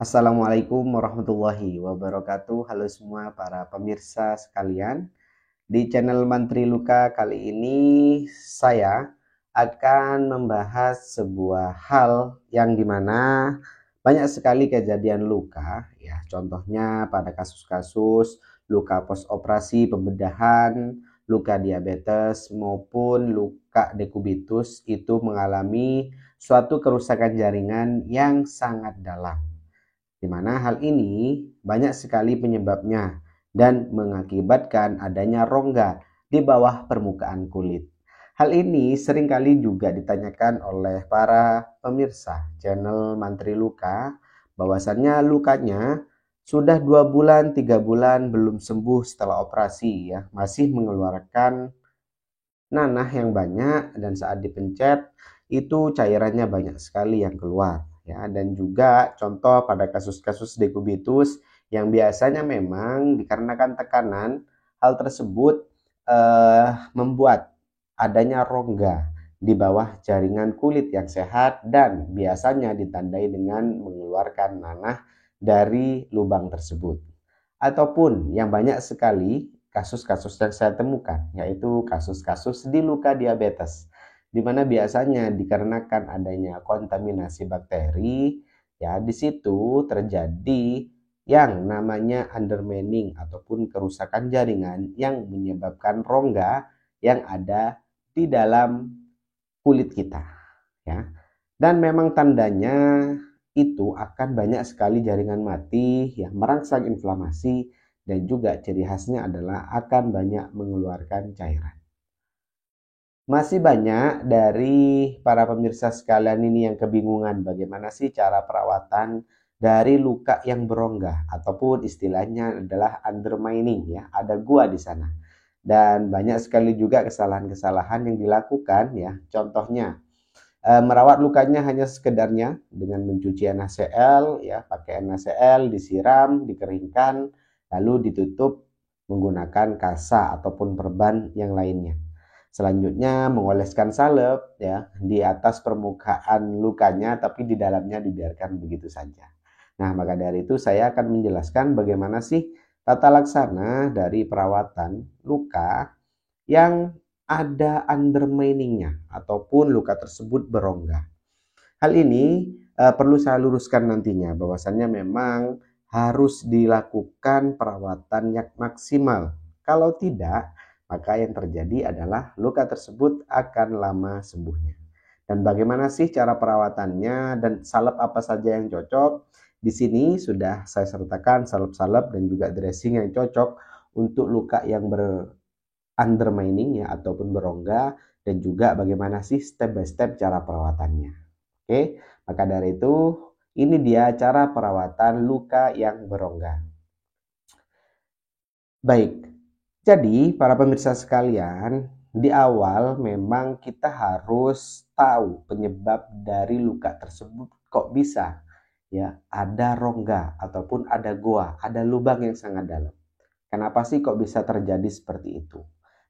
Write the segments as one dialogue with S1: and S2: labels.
S1: Assalamualaikum warahmatullahi wabarakatuh. Halo semua para pemirsa sekalian. Di channel Mantri Luka kali ini saya akan membahas sebuah hal yang dimana banyak sekali kejadian luka ya. Contohnya pada kasus-kasus luka post operasi pembedahan, luka diabetes maupun luka dekubitus itu mengalami suatu kerusakan jaringan yang sangat dalam, di mana hal ini banyak sekali penyebabnya dan mengakibatkan adanya rongga di bawah permukaan kulit. Hal ini seringkali juga ditanyakan oleh para pemirsa channel Mantri Luka, bahwasannya lukanya sudah 2 bulan, 3 bulan belum sembuh setelah operasi ya, masih mengeluarkan nanah yang banyak dan saat dipencet itu cairannya banyak sekali yang keluar ya. Dan juga contoh pada kasus-kasus dekubitus yang biasanya memang dikarenakan tekanan, hal tersebut membuat adanya rongga di bawah jaringan kulit yang sehat dan biasanya ditandai dengan mengeluarkan nanah dari lubang tersebut. Ataupun yang banyak sekali kasus-kasus yang saya temukan, yaitu kasus-kasus di luka diabetes, di mana biasanya dikarenakan adanya kontaminasi bakteri, ya di situ terjadi yang namanya undermining ataupun kerusakan jaringan yang menyebabkan rongga yang ada di dalam kulit kita, ya. Dan memang tandanya itu akan banyak sekali jaringan mati yang merangsang inflamasi dan juga ciri khasnya adalah akan banyak mengeluarkan cairan. Masih banyak dari para pemirsa sekalian ini yang kebingungan bagaimana sih cara perawatan dari luka yang berongga ataupun istilahnya adalah undermining ya, ada gua di sana. Dan banyak sekali juga kesalahan-kesalahan yang dilakukan ya. Contohnya merawat lukanya hanya sekedarnya dengan mencuci NaCl ya, pakai NaCl disiram, dikeringkan, lalu ditutup menggunakan kasa ataupun perban yang lainnya. Selanjutnya mengoleskan salep ya di atas permukaan lukanya, tapi di dalamnya dibiarkan begitu saja. Nah, maka dari itu saya akan menjelaskan bagaimana sih tata laksana dari perawatan luka yang ada underminingnya ataupun luka tersebut berongga. Hal ini perlu saya luruskan nantinya bahwasannya memang harus dilakukan perawatan yang maksimal. Kalau tidak, maka yang terjadi adalah luka tersebut akan lama sembuhnya. Dan bagaimana sih cara perawatannya dan salep apa saja yang cocok? Di sini sudah saya sertakan salep-salep dan juga dressing yang cocok untuk luka yang undermining ya ataupun berongga, dan juga bagaimana sih step by step cara perawatannya. Oke, maka dari itu ini dia cara perawatan luka yang berongga. Baik, jadi para pemirsa sekalian, di awal memang kita harus tahu penyebab dari luka tersebut kok bisa ya ada rongga ataupun ada goa, ada lubang yang sangat dalam. Kenapa sih kok bisa terjadi seperti itu?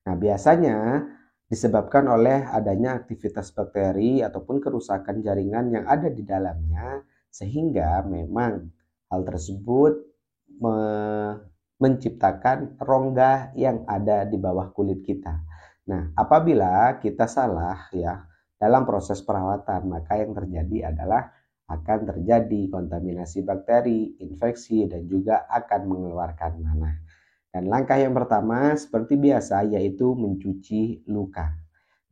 S1: Nah, biasanya disebabkan oleh adanya aktivitas bakteri ataupun kerusakan jaringan yang ada di dalamnya, sehingga memang hal tersebut menciptakan rongga yang ada di bawah kulit kita. Nah, apabila kita salah ya dalam proses perawatan, maka yang terjadi adalah akan terjadi kontaminasi bakteri, infeksi, dan juga akan mengeluarkan nanah. Dan langkah yang pertama seperti biasa yaitu mencuci luka.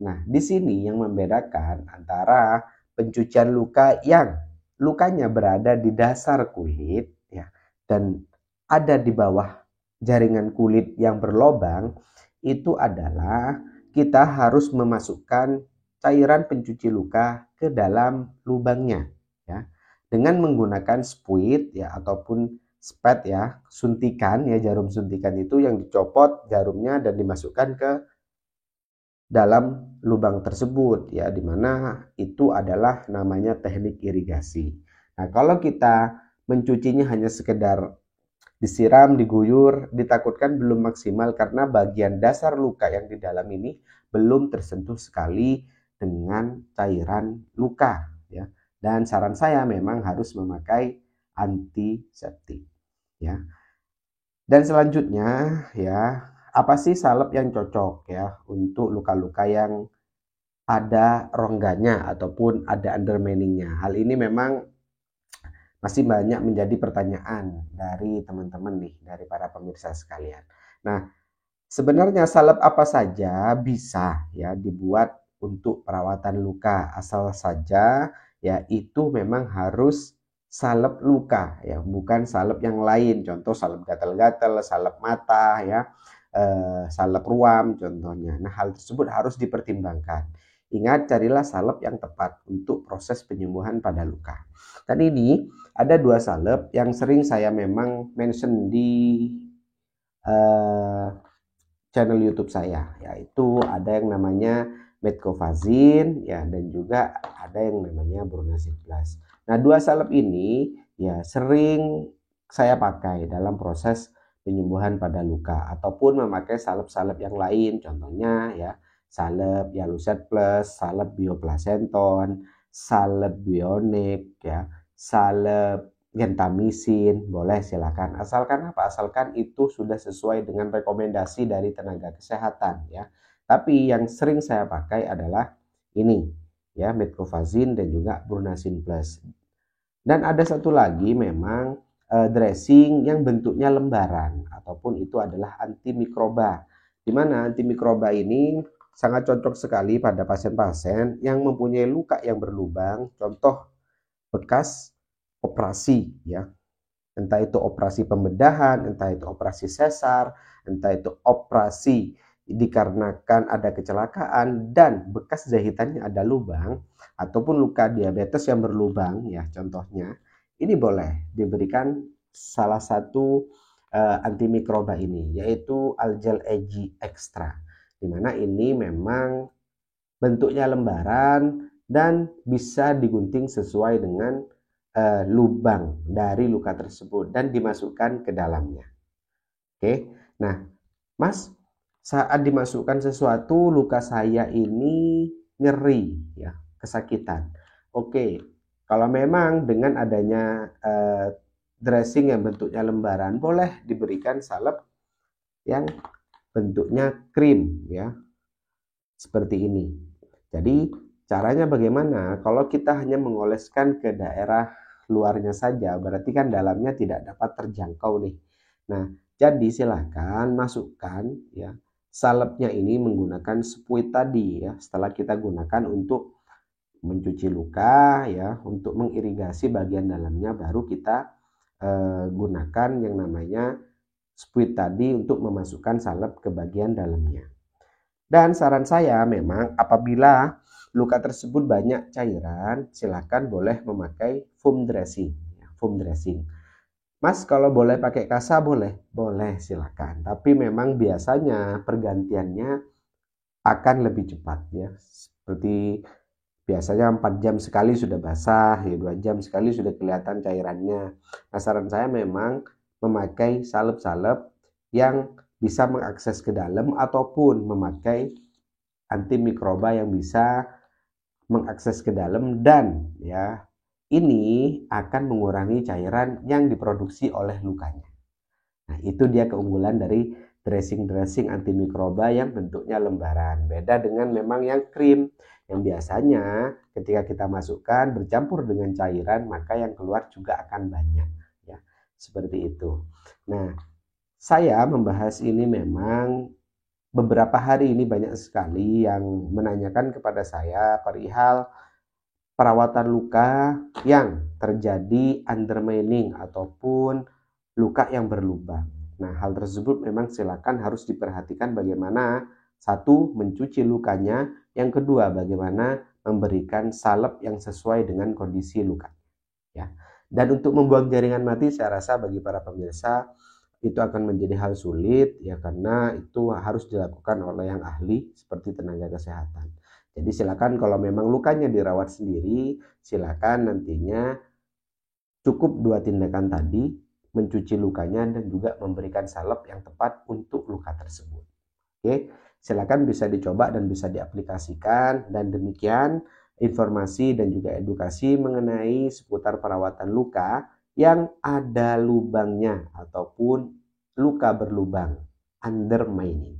S1: Nah, di sini yang membedakan antara pencucian luka yang lukanya berada di dasar kulit ya dan ada di bawah jaringan kulit yang berlobang, itu adalah kita harus memasukkan cairan pencuci luka ke dalam lubangnya ya dengan menggunakan spuit ya ataupun spet ya, suntikan ya, jarum suntikan itu yang dicopot jarumnya dan dimasukkan ke dalam lubang tersebut ya, dimana itu adalah namanya teknik irigasi. Nah, kalau kita mencucinya hanya sekedar disiram, diguyur, ditakutkan belum maksimal karena bagian dasar luka yang di dalam ini belum tersentuh sekali dengan cairan luka ya. Dan saran saya memang harus memakai antiseptik ya. Dan selanjutnya ya, apa sih salep yang cocok ya untuk luka-luka yang ada rongganya ataupun ada undermining-nya. Hal ini memang masih banyak menjadi pertanyaan dari teman-teman nih, dari para pemirsa sekalian. Nah, sebenarnya salep apa saja bisa ya dibuat untuk perawatan luka, asal saja ya itu memang harus salep luka ya, bukan salep yang lain. Contoh salep gatal-gatal, salep mata ya, salep ruam contohnya. Nah, hal tersebut harus dipertimbangkan. Ingat, carilah salep yang tepat untuk proses penyembuhan pada luka. Dan ini ada dua salep yang sering saya memang mention di channel YouTube saya, yaitu ada yang namanya Metcovazin ya, dan juga ada yang namanya Brunazin Plus. Nah, dua salep ini ya sering saya pakai dalam proses penyembuhan pada luka ataupun memakai salep-salep yang lain, contohnya ya salep Yaluset Plus, salep Bioplacenton, salep Bionik ya, salep gentamisin, boleh silakan. Asalkan apa? Asalkan itu sudah sesuai dengan rekomendasi dari tenaga kesehatan ya. Tapi yang sering saya pakai adalah ini ya, Metcovazin dan juga Brunazin Plus. Dan ada satu lagi memang dressing yang bentuknya lembaran ataupun itu adalah antimikroba. Di mana antimikroba ini sangat cocok sekali pada pasien-pasien yang mempunyai luka yang berlubang, contoh bekas operasi ya, entah itu operasi pembedahan, entah itu operasi sesar, entah itu operasi dikarenakan ada kecelakaan dan bekas jahitannya ada lubang ataupun luka diabetes yang berlubang ya, contohnya ini boleh diberikan salah satu antimikroba ini, yaitu Algel EG Extra, dimana ini memang bentuknya lembaran dan bisa digunting sesuai dengan lubang dari luka tersebut dan dimasukkan ke dalamnya. Oke, nah Mas, saat dimasukkan sesuatu, luka saya ini nyeri ya, kesakitan. Oke, kalau memang dengan adanya dressing yang bentuknya lembaran, boleh diberikan salep yang bentuknya krim ya, seperti ini. Jadi caranya bagaimana? Kalau kita hanya mengoleskan ke daerah luarnya saja, berarti kan dalamnya tidak dapat terjangkau nih. Nah, jadi silahkan masukkan ya salepnya ini menggunakan spuit tadi ya. Setelah kita gunakan untuk mencuci luka ya, untuk mengirigasi bagian dalamnya, baru kita gunakan yang namanya spuit tadi untuk memasukkan salep ke bagian dalamnya. Dan saran saya memang apabila luka tersebut banyak cairan, silakan boleh memakai foam dressing. Foam dressing. Mas, kalau boleh pakai kasa boleh? Boleh, silakan. Tapi memang biasanya pergantiannya akan lebih cepat ya. Seperti biasanya 4 jam sekali sudah basah, ya 2 jam sekali sudah kelihatan cairannya. Nah, saran saya memang memakai salep-salep yang bisa mengakses ke dalam ataupun memakai antimikroba yang bisa mengakses ke dalam, dan ya ini akan mengurangi cairan yang diproduksi oleh lukanya. Nah, itu dia keunggulan dari dressing-dressing antimikroba yang bentuknya lembaran. Beda dengan memang yang krim, yang biasanya ketika kita masukkan bercampur dengan cairan, maka yang keluar juga akan banyak ya. Seperti itu. Nah, saya membahas ini memang beberapa hari ini banyak sekali yang menanyakan kepada saya perihal perawatan luka yang terjadi undermining ataupun luka yang berlubang. Nah, hal tersebut memang silakan harus diperhatikan bagaimana satu, mencuci lukanya, yang kedua bagaimana memberikan salep yang sesuai dengan kondisi luka ya. Dan untuk membuang jaringan mati, saya rasa bagi para pemirsa itu akan menjadi hal sulit ya, karena itu harus dilakukan oleh yang ahli seperti tenaga kesehatan. Jadi silakan kalau memang lukanya dirawat sendiri, silakan nantinya cukup 2 tindakan tadi, mencuci lukanya dan juga memberikan salep yang tepat untuk luka tersebut. Oke, silakan bisa dicoba dan bisa diaplikasikan. Dan demikian informasi dan juga edukasi mengenai seputar perawatan luka yang ada lubangnya ataupun luka berlubang, undermining.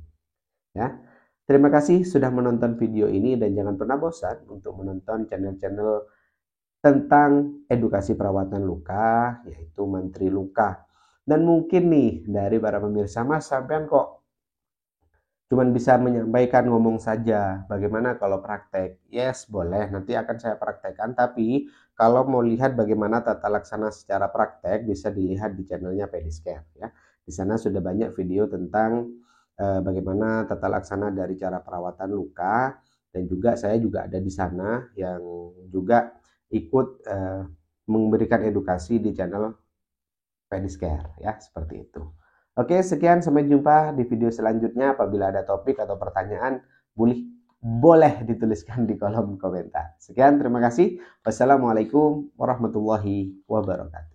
S1: Ya. Terima kasih sudah menonton video ini dan jangan pernah bosan untuk menonton channel-channel tentang edukasi perawatan luka, yaitu Mantri Luka. Dan mungkin nih dari para pemirsa, Mas, sampean kok cuman bisa menyampaikan ngomong saja, bagaimana kalau praktek? Yes, boleh, nanti akan saya praktekkan, tapi kalau mau lihat bagaimana tata laksana secara praktek bisa dilihat di channelnya Pedicare ya. Di sana sudah banyak video tentang bagaimana tata laksana dari cara perawatan luka, dan juga saya juga ada di sana yang juga ikut memberikan edukasi di channel Pedicare ya, seperti itu. Oke, sekian, sampai jumpa di video selanjutnya. Apabila ada topik atau pertanyaan, boleh dituliskan di kolom komentar. Sekian, terima kasih. Wassalamualaikum warahmatullahi wabarakatuh.